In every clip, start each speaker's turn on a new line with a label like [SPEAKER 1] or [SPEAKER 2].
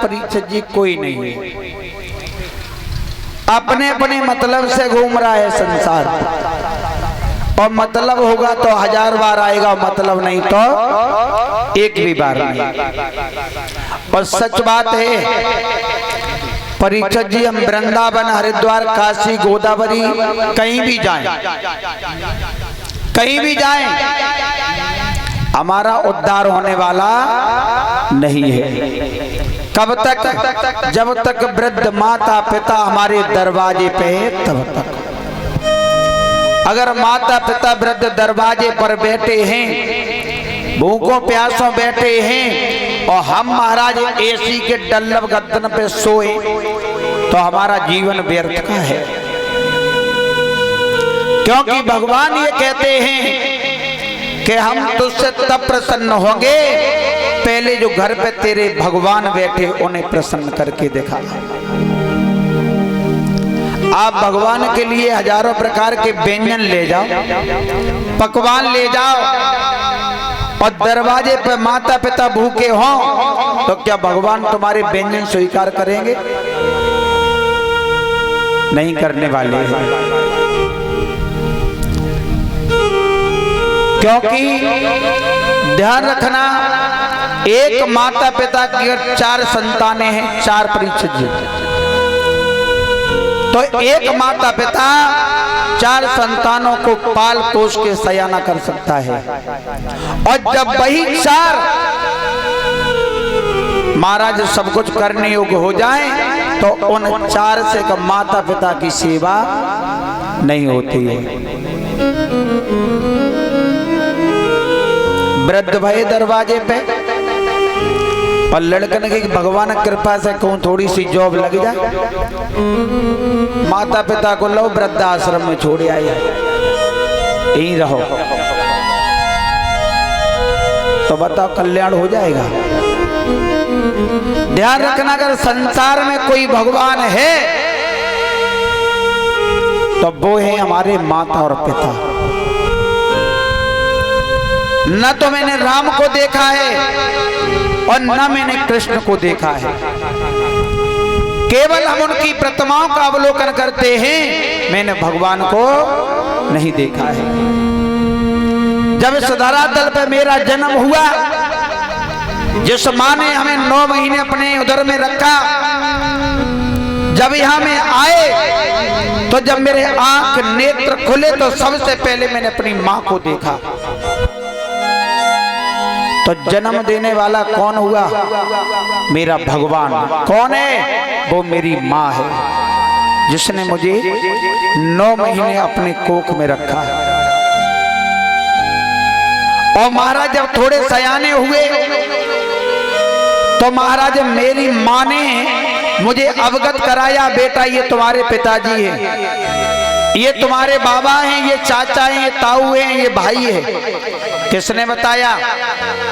[SPEAKER 1] परीक्षित जी कोई नहीं है। अपने अपने मतलब से घूम रहा है संसार, और मतलब होगा तो 1000 बार आएगा, मतलब नहीं तो एक भी बार नहीं। और सच बात है परीक्षित जी, हम वृंदावन, हरिद्वार, काशी, गोदावरी कहीं भी जाएं, कहीं भी जाएं, हमारा उद्धार होने वाला नहीं है। कब तक? जब तक वृद्ध माता पिता हमारे दरवाजे पे है तब तक। अगर माता पिता वृद्ध दरवाजे पर बैठे हैं, भूखों प्यासों बैठे हैं, और हम महाराज एसी के डल्लब गद्दन पे सोए, तो हमारा जीवन व्यर्थ का है। क्योंकि भगवान ये कहते हैं कि हम तुझसे तब प्रसन्न होंगे पहले जो घर पे तेरे भगवान बैठे उन्हें प्रसन्न करके दिखा। आप भगवान के लिए हजारों प्रकार के व्यंजन ले जाओ, पकवान ले जाओ, और दरवाजे पे माता पिता भूखे हों, तो क्या भगवान तुम्हारे व्यंजन स्वीकार करेंगे? नहीं करने वाले हैं। क्योंकि ध्यान रखना, एक माता पिता की अगर 4 संतानें हैं, 4 परीक्षित जी, तो एक माता पिता 4 संतानों को पाल पोष के सयाना कर सकता है। और जब वही 4 महाराज सब कुछ करने योग्य हो जाए, तो उन 4 से कम माता पिता की सेवा नहीं होती है। वृद्ध भाई दरवाजे पे, और लड़कन की भगवान कृपा से कहूं थोड़ी सी जॉब लग जाए, माता पिता को लो वृद्धाश्रम में छोड़ आए, यहीं रहो, तो बताओ कल्याण हो जाएगा। ध्यान रखना, अगर संसार में कोई भगवान है तो वो है हमारे माता और पिता। न तो मैंने राम को देखा है और न मैंने कृष्ण को देखा है, केवल हम उनकी प्रतिमाओं का अवलोकन करते हैं, मैंने भगवान को नहीं देखा है। जब इस धरातल पर मेरा जन्म हुआ, जिस मां ने हमें 9 महीने अपने उदर में रखा, जब यहां में आए, तो जब मेरे आंख नेत्र खुले तो सबसे पहले मैंने अपनी मां को देखा। तो जन्म देने वाला कौन हुआ? मेरा भगवान। कौन है? वो मेरी माँ है, जिसने मुझे 9 महीने अपने कोख में रखा। और महाराज जब थोड़े सयाने हुए तो महाराज मेरी माँ ने मुझे अवगत कराया, बेटा ये तुम्हारे पिताजी हैं, ये तुम्हारे बाबा हैं, ये चाचा हैं, ये ताऊ हैं, ये भाई है। किसने बताया?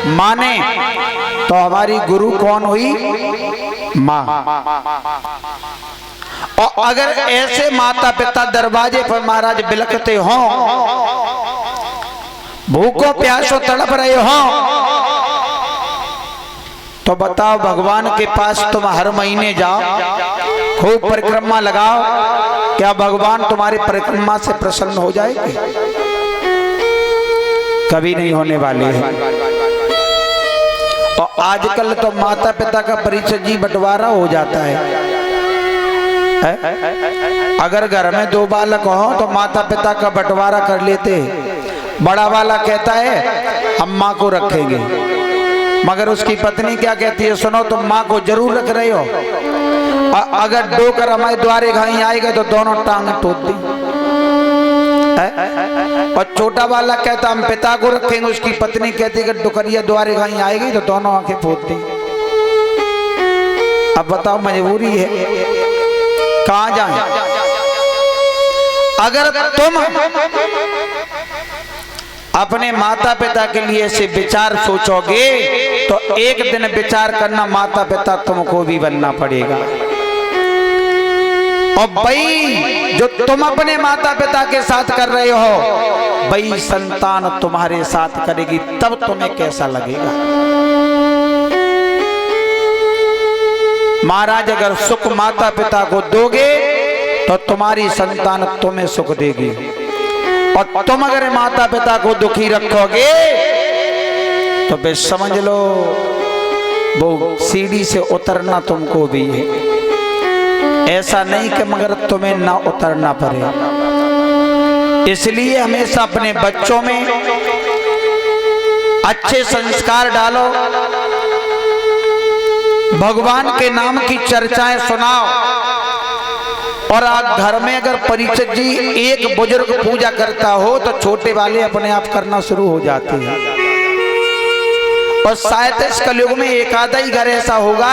[SPEAKER 1] माँ ने। तो हमारी गुरु कौन हुई? माँ। और अगर ऐसे माता पिता दरवाजे पर महाराज बिलखते हों, भूखों प्यासों तड़प रहे हों, तो बताओ भगवान के पास तुम हर महीने जाओ, खूब परिक्रमा लगाओ, क्या भगवान तुम्हारी परिक्रमा से प्रसन्न हो जाएंगे? कभी नहीं होने वाले हैं। और आजकल तो माता पिता का परीक्षित जी बंटवारा हो जाता है। अगर घर में 2 बालक हो तो माता पिता का बंटवारा कर लेते। बड़ा वाला कहता है हम माँ को रखेंगे, मगर उसकी पत्नी क्या कहती है? सुनो तुम माँ को जरूर रख रहे हो, अगर डोकर हमारे द्वारे घाई आएगा तो दोनों टांग टूट दी। और छोटा वाला कहता हम पिता को रखेंगे, उसकी पत्नी कहती कि डुकरिया द्वारे घाई आएगी तो दोनों आंखें फोड़ दी। अब बताओ मजबूरी है, कहां जाए? अगर तुम अपने माता पिता के लिए ऐसे विचार सोचोगे तो एक दिन विचार करना माता पिता तुमको भी बनना पड़ेगा। और भाई जो तुम अपने माता पिता के साथ कर रहे हो भाई संतान तुम्हारे साथ करेगी, तब तुम्हें कैसा लगेगा? महाराज अगर सुख माता पिता को दोगे तो तुम्हारी संतान तुम्हें सुख देगी, और तुम अगर माता पिता को दुखी रखोगे तो फिर समझ लो वो सीढ़ी से उतरना तुमको भी है। ऐसा नहीं कि मगर तुम्हें ना उतरना पड़े। इसलिए हमेशा अपने बच्चों में अच्छे संस्कार डालो, भगवान के नाम की चर्चाएं सुनाओ। और आप घर में अगर परिचित जी एक बुजुर्ग पूजा करता हो तो छोटे वाले अपने आप करना शुरू हो जाते हैं। और शायद इस कलयुग में एक आधा ही घर ऐसा होगा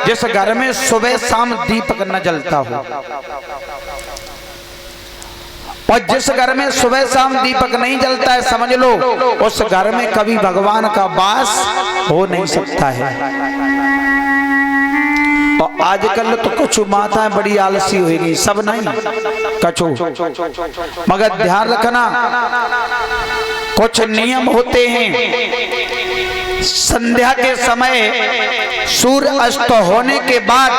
[SPEAKER 1] जिस घर में सुबह शाम दीपक न जलता हो, और जिस घर में सुबह शाम दीपक नहीं जलता है समझ लो उस घर में कभी भगवान का वास हो नहीं सकता है। और आजकल तो कुछ माताएं बड़ी आलसी हो गई, सब नहीं कछु, मगर ध्यान रखना कुछ नियम होते हैं। संध्या के समय सूर्य अस्त होने के बाद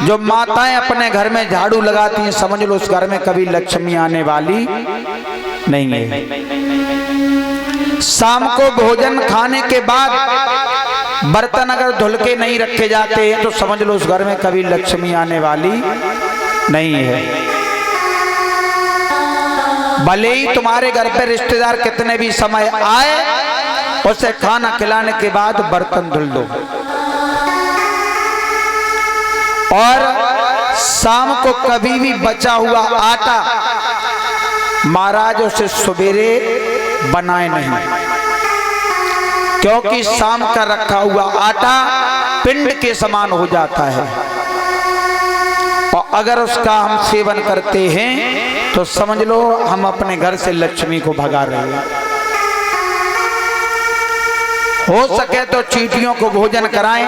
[SPEAKER 1] जो माताएं अपने घर में झाड़ू लगाती हैं समझ लो उस घर में कभी लक्ष्मी आने वाली नहीं है। शाम को भोजन खाने के बाद बर्तन अगर धुल के नहीं रखे जाते हैं तो समझ लो उस घर में कभी लक्ष्मी आने वाली नहीं है। भले ही तुम्हारे घर पे रिश्तेदार कितने भी समय आए, उसे खाना खिलाने के बाद बर्तन धुल दो। और शाम को कभी भी बचा हुआ आटा महाराज उसे सवेरे बनाए नहीं, क्योंकि शाम का रखा हुआ आटा पिंड के समान हो जाता है। और अगर उसका हम सेवन करते हैं तो समझ लो हम अपने घर से लक्ष्मी को भगा रहे हैं। हो सके तो चींटियों को भोजन कराएं,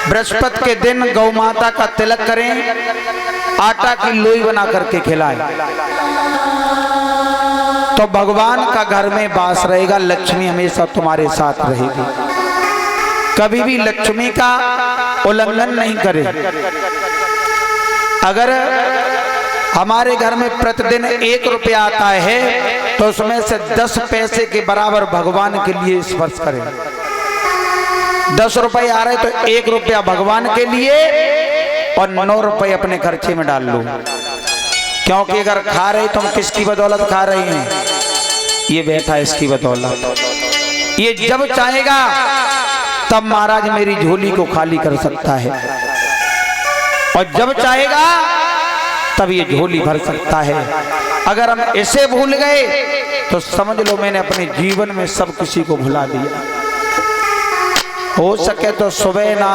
[SPEAKER 1] बृहस्पति के दिन गौ माता का तिलक करें, आटा की लोई बना करके खिलाएं, तो भगवान का घर में वास रहेगा, लक्ष्मी हमेशा तुम्हारे साथ रहेगी। कभी भी लक्ष्मी का उल्लंघन नहीं करे। अगर हमारे घर में प्रतिदिन 1 रुपया आता है तो उसमें से 10 पैसे के बराबर भगवान के लिए स्पर्श करें। 10 रुपए आ रहे तो 1 रुपया भगवान के लिए और 9 रुपए अपने खर्चे में डाल लो। क्योंकि अगर खा रहे तो हम किसकी बदौलत खा रहे हैं? ये बैठा इसकी बदौलत। ये जब चाहेगा तब महाराज मेरी झोली को खाली कर सकता है, और जब चाहेगा तब ये झोली भर सकता है। अगर हम इसे भूल गए तो समझ लो मैंने अपने जीवन में सब किसी को भुला दिया। हो सके तो सुबह ना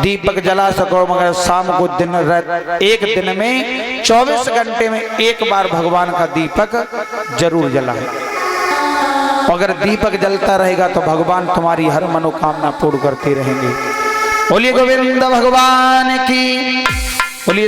[SPEAKER 1] दीपक जला सको, मगर शाम को दिन रात एक दिन में 24 घंटे में एक बार भगवान का दीपक जरूर जलाए। अगर दीपक जलता रहेगा तो भगवान तुम्हारी हर मनोकामना पूर्ण करते रहेंगे। बोलिए गोविंद भगवान की, बोलिए।